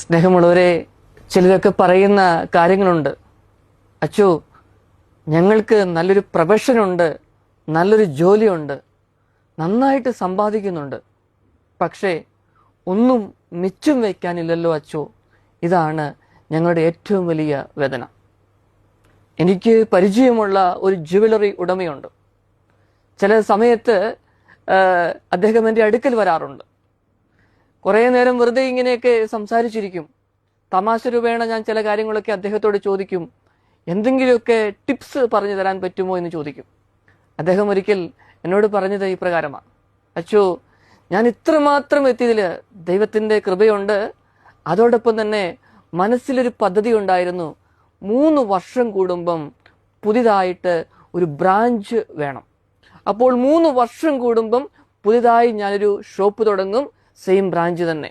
സ്നേഹമുള്ളവരെ, ചിലരൊക്കെ പറയുന്ന കാര്യങ്ങളുണ്ട്. അച്ചോ, ഞങ്ങൾക്ക് നല്ലൊരു പ്രൊഫഷനുണ്ട്, നല്ലൊരു ജോലിയുണ്ട്, നന്നായിട്ട് സമ്പാദിക്കുന്നുണ്ട്, പക്ഷേ ഒന്നും മിച്ചം വയ്ക്കാനില്ലല്ലോ അച്ചോ. ഇതാണ് ഞങ്ങളുടെ ഏറ്റവും വലിയ വേദന. എനിക്ക് പരിചയമുള്ള ഒരു ജ്വല്ലറി ഉടമയുണ്ട്. ചില സമയത്ത് അദ്ദേഹം എൻ്റെ അടുക്കൽ വരാറുണ്ട്. കുറേ നേരം വെറുതെ ഇങ്ങനെയൊക്കെ സംസാരിച്ചിരിക്കും. തമാശ രൂപേണ ഞാൻ ചില കാര്യങ്ങളൊക്കെ അദ്ദേഹത്തോട് ചോദിക്കും. എന്തെങ്കിലുമൊക്കെ ടിപ്സ് പറഞ്ഞു തരാൻ പറ്റുമോ എന്ന് ചോദിക്കും. അദ്ദേഹം ഒരിക്കൽ എന്നോട് പറഞ്ഞത് ഇപ്രകാരമാണ്: അച്ചോ, ഞാൻ ഇത്രമാത്രം എത്തിയതിൽ ദൈവത്തിൻ്റെ കൃപയുണ്ട്. അതോടൊപ്പം തന്നെ മനസ്സിലൊരു പദ്ധതി ഉണ്ടായിരുന്നു. 3 വർഷം കൂടുമ്പം പുതിയതായിട്ട് ഒരു ബ്രാഞ്ച് വേണം. അപ്പോൾ 3 വർഷം കൂടുമ്പം പുതിയതായി ഞാനൊരു ഷോപ്പ് തുടങ്ങും, സെയിം ബ്രാഞ്ച് തന്നെ.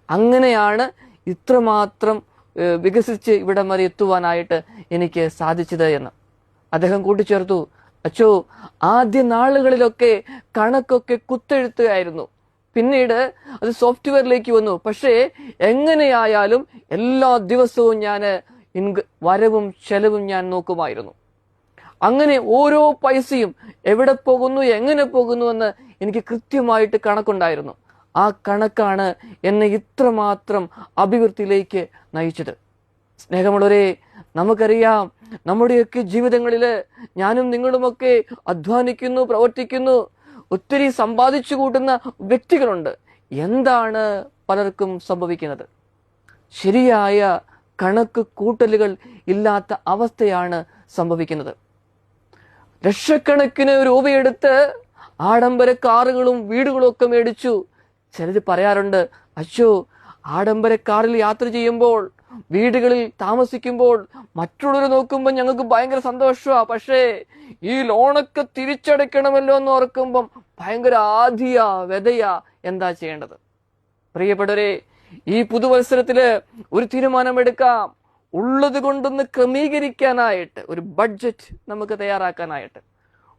അങ്ങനെയാണ് ഇത്രമാത്രം വികസിച്ച് ഇവിടം വരെ എത്തുവാനായിട്ട് എനിക്ക് സാധിച്ചത് എന്ന് അദ്ദേഹം കൂട്ടിച്ചേർത്തു. അച്ചോ, ആദ്യ നാളുകളിലൊക്കെ കണക്കൊക്കെ കുത്തെഴുത്തുകയായിരുന്നു. പിന്നീട് അത് സോഫ്റ്റ്വെയറിലേക്ക് വന്നു. പക്ഷേ എങ്ങനെയായാലും എല്ലാ ദിവസവും ഞാൻ വരവും ചെലവും ഞാൻ നോക്കുമായിരുന്നു. അങ്ങനെ ഓരോ പൈസയും എവിടെ പോകുന്നു, എങ്ങനെ പോകുന്നു എന്ന് എനിക്ക് കൃത്യമായിട്ട് കണക്കുണ്ടായിരുന്നു. ആ കണക്കാണ് എന്നെ ഇത്രമാത്രം അഭിവൃദ്ധിയിലേക്ക് നയിച്ചത്. സ്നേഹമുള്ളവരെ, നമുക്കറിയാം, നമ്മുടെയൊക്കെ ജീവിതങ്ങളിൽ ഞാനും നിങ്ങളുമൊക്കെ അധ്വാനിക്കുന്നു, പ്രവർത്തിക്കുന്നു, ഒത്തിരി സമ്പാദിച്ചു കൂട്ടുന്ന വ്യക്തികളുണ്ട്. എന്താണ് പലർക്കും സംഭവിക്കുന്നത്? ശരിയായ കണക്ക് കൂട്ടലുകൾ ഇല്ലാത്ത അവസ്ഥയാണ് സംഭവിക്കുന്നത്. ലക്ഷക്കണക്കിന് രൂപയെടുത്ത് ആഡംബര കാറുകളും വീടുകളും ഒക്കെ മേടിച്ചു. ചിലർ പറയാറുണ്ട്, അച്ചോ, ആഡംബര കാറിൽ യാത്ര ചെയ്യുമ്പോൾ, വീടുകളിൽ താമസിക്കുമ്പോൾ മറ്റുള്ളവർ നോക്കുമ്പോൾ ഞങ്ങൾക്ക് ഭയങ്കര സന്തോഷമാണ്. പക്ഷേ ഈ ലോണൊക്കെ തിരിച്ചടയ്ക്കണമല്ലോ എന്ന് ഓർക്കുമ്പം ഭയങ്കര ആധിയാ വ്യതയാ. എന്താ ചെയ്യേണ്ടത്? പ്രിയപ്പെട്ടവരെ, ഈ പുതുവത്സരത്തില് ഒരു തീരുമാനമെടുക്കാം. ഉള്ളത് കൊണ്ടൊന്ന് ക്രമീകരിക്കാനായിട്ട് ഒരു ബഡ്ജറ്റ് നമുക്ക് തയ്യാറാക്കാനായിട്ട്,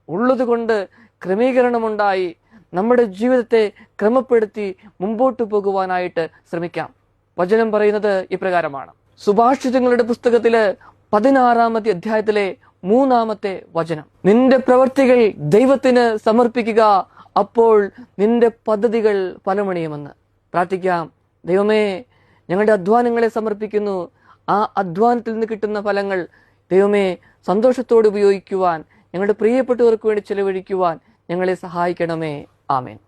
ഉള്ളത് കൊണ്ട് ക്രമീകരണമുണ്ടായി നമ്മുടെ ജീവിതത്തെ ക്രമപ്പെടുത്തി മുമ്പോട്ട് പോകുവാനായിട്ട് ശ്രമിക്കാം. വചനം പറയുന്നത് ഇപ്രകാരമാണ്. സുഭാഷിതങ്ങളുടെ പുസ്തകത്തില് 16-ാമത്തെ അധ്യായത്തിലെ 3-ാമത്തെ വചനം: നിന്റെ പ്രവർത്തികൾ ദൈവത്തിന് സമർപ്പിക്കുക, അപ്പോൾ നിന്റെ പദ്ധതികൾ ഫലമണിയുമെന്ന്. പ്രാർത്ഥിക്കാം. ദൈവമേ, ഞങ്ങളുടെ അധ്വാനങ്ങളെ സമർപ്പിക്കുന്നു. ആ അധ്വാനത്തിൽ നിന്ന് കിട്ടുന്ന ഫലങ്ങൾ ദൈവമേ സന്തോഷത്തോടെ ഉപയോഗിക്കുവാൻ, ഞങ്ങളുടെ പ്രിയപ്പെട്ടവർക്ക് വേണ്ടി ചെലവഴിക്കുവാൻ ഞങ്ങളെ സഹായിക്കണമേ. ആമേൻ.